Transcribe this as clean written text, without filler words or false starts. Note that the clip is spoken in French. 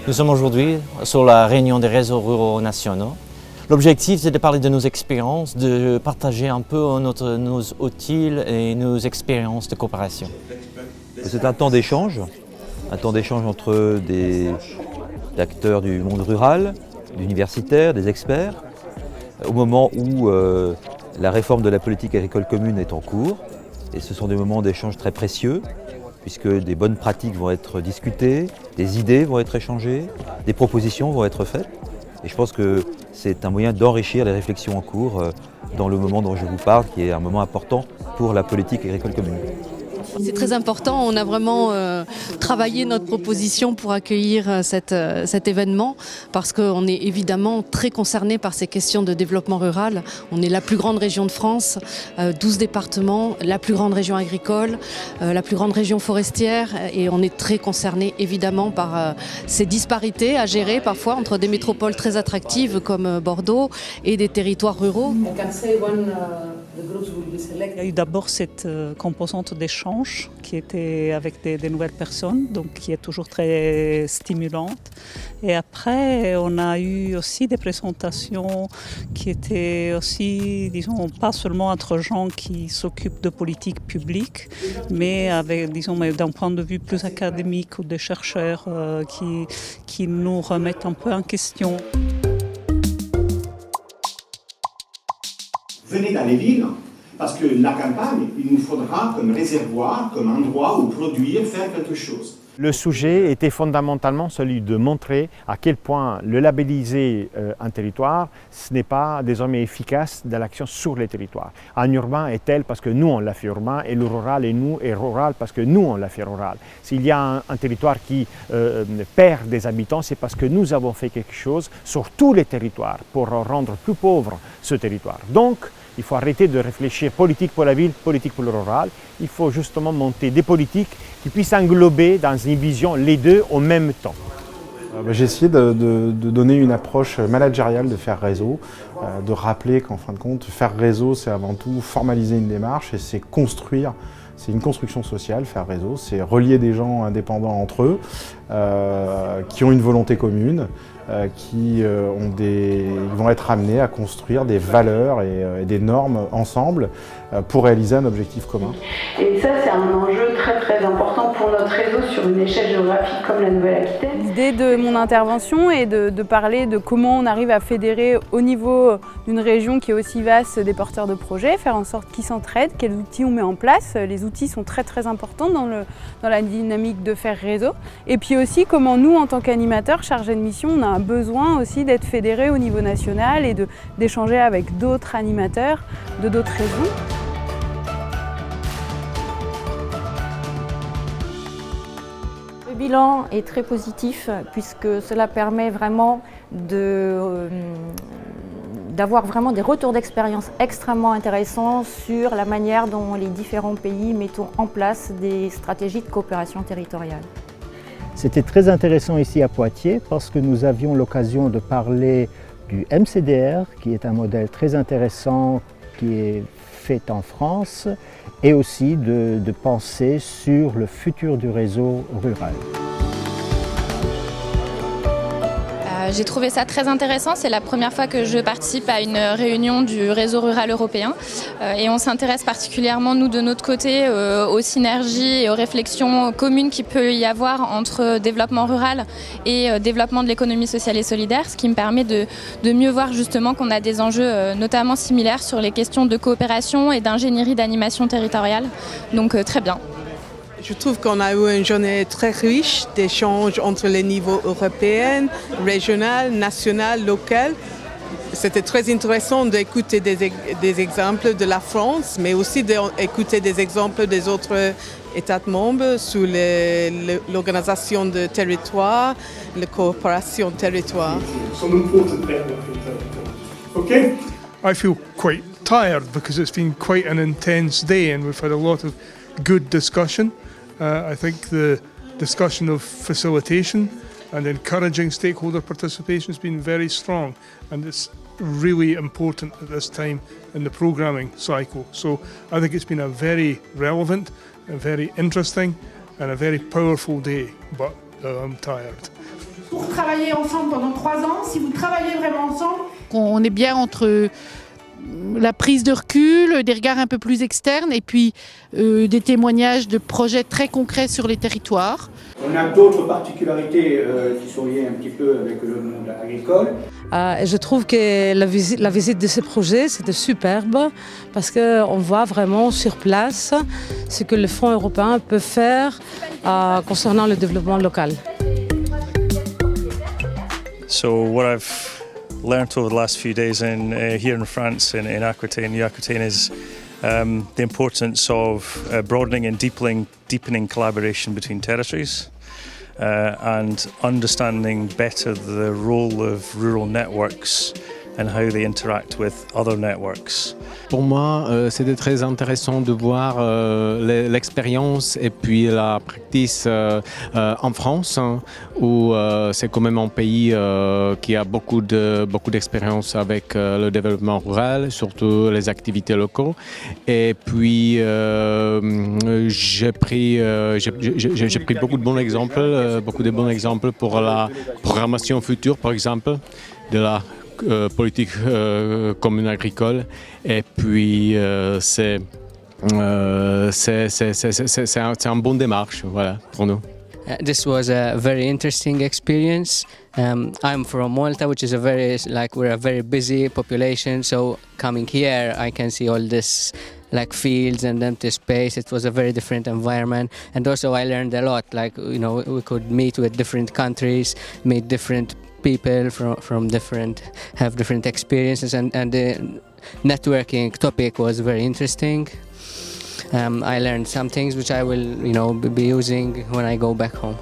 Nous sommes aujourd'hui sur la réunion des réseaux ruraux nationaux. L'objectif, c'est de parler de nos expériences, de partager un peu nos outils et nos expériences de coopération. C'est un temps d'échange entre des acteurs du monde rural, d'universitaires, des experts, au moment où la réforme de la politique agricole commune est en cours. Et ce sont des moments d'échange très précieux, puisque des bonnes pratiques vont être discutées, des idées vont être échangées, des propositions vont être faites. Et je pense que c'est un moyen d'enrichir les réflexions en cours dans le moment dont je vous parle, qui est un moment important pour la politique agricole commune. C'est très important, on a vraiment travaillé notre proposition pour accueillir cet événement parce qu'on est évidemment très concerné par ces questions de développement rural. On est la plus grande région de France, 12 départements, la plus grande région agricole, la plus grande région forestière et on est très concerné évidemment par ces disparités à gérer parfois entre des métropoles très attractives comme Bordeaux et des territoires ruraux. Il y a eu d'abord cette composante d'échange qui était avec des nouvelles personnes, donc qui est toujours très stimulante. Et après, on a eu aussi des présentations qui étaient aussi, disons, pas seulement entre gens qui s'occupent de politique publique, mais avec, disons, d'un point de vue plus académique ou des chercheurs qui nous remettent un peu en question. Venez dans les villes, parce que la campagne, il nous faudra comme réservoir, comme endroit où produire, faire quelque chose. Le sujet était fondamentalement celui de montrer à quel point le labelliser un territoire, ce n'est pas désormais efficace de l'action sur les territoires. Un urbain est tel parce que nous on l'a fait urbain et le rural est rural parce que nous on l'a fait rural. S'il y a un territoire qui perd des habitants, c'est parce que nous avons fait quelque chose sur tous les territoires pour rendre plus pauvre ce territoire. Donc, il faut arrêter de réfléchir politique pour la ville, politique pour le rural. Il faut justement monter des politiques qui puissent englober dans une vision les deux en même temps. J'ai essayé de donner une approche managériale de faire réseau, de rappeler qu'en fin de compte, faire réseau, c'est avant tout formaliser une démarche et c'est construire. C'est une construction sociale, faire réseau, c'est relier des gens indépendants entre eux, qui ont une volonté commune, qui vont être amenés à construire des valeurs et des normes ensemble pour réaliser un objectif commun. Et ça, c'est un enjeu très très important pour notre réseau sur une échelle géographique comme la Nouvelle-Aquitaine. L'idée de mon intervention est de parler de comment on arrive à fédérer au niveau d'une région qui est aussi vaste des porteurs de projets, faire en sorte qu'ils s'entraident, quels outils on met en place. Les outils sont très très importants dans la dynamique de faire réseau. Et puis aussi comment nous, en tant qu'animateurs chargés de mission, on a besoin aussi d'être fédérés au niveau national et d'échanger avec d'autres animateurs de d'autres régions. Le bilan est très positif puisque cela permet vraiment d'avoir vraiment des retours d'expérience extrêmement intéressants sur la manière dont les différents pays mettent en place des stratégies de coopération territoriale. C'était très intéressant ici à Poitiers parce que nous avions l'occasion de parler du MCDR, qui est un modèle très intéressant qui est fait en France, et aussi de penser sur le futur du réseau rural. J'ai trouvé ça très intéressant, c'est la première fois que je participe à une réunion du réseau rural européen et on s'intéresse particulièrement, nous de notre côté, aux synergies et aux réflexions communes qu'il peut y avoir entre développement rural et développement de l'économie sociale et solidaire, ce qui me permet de mieux voir justement qu'on a des enjeux notamment similaires sur les questions de coopération et d'ingénierie d'animation territoriale, donc très bien. Je trouve qu'on a eu une journée très riche d'échanges entre les niveaux européens, régional, national, local. C'était très intéressant d'écouter des exemples de la France, mais aussi d'écouter des exemples des autres États membres sous l'organisation de territoire, la coopération territoire. Okay? I feel quite tired because it's been quite an intense day and we've had a lot of good discussion. I think the discussion of facilitation and encouraging stakeholder participation has been very strong, and it's really important at this time in the programming cycle. So I think it's been a very relevant, a very interesting and a very powerful day, but I'm tired. pour travailler ensemble pendant 3 ans, si vous travaillez vraiment ensemble. On est bien entre la prise de recul, des regards un peu plus externes et puis des témoignages de projets très concrets sur les territoires. On a d'autres particularités qui sont liées un petit peu avec le monde agricole. Je trouve que la visite de ces projets, c'était superbe parce qu'on voit vraiment sur place ce que le Fonds européen peut faire concernant le développement local. So what I've learnt over the last few days here in France, in Aquitaine is the importance of broadening and deepening collaboration between territories and understanding better the role of rural networks and how they interact with other networks. Pour moi, c'était très intéressant de voir l'expérience et puis la pratique en France, où c'est quand même un pays qui a beaucoup d'expérience avec le développement rural, surtout les activités locales. Et puis j'ai pris beaucoup de bons exemples pour la programmation future, par exemple, de la politique commune agricole, et puis c'est un bon démarche, voilà, pour nous. This was a very interesting experience. I'm from Malta, which is we're a very busy population, so coming here I can see all this fields and empty space. It was a very different environment, and also I learned a lot, we could meet with different countries, meet different people from have different experiences, and the networking topic was very interesting. I learned some things which I will be using when I go back home.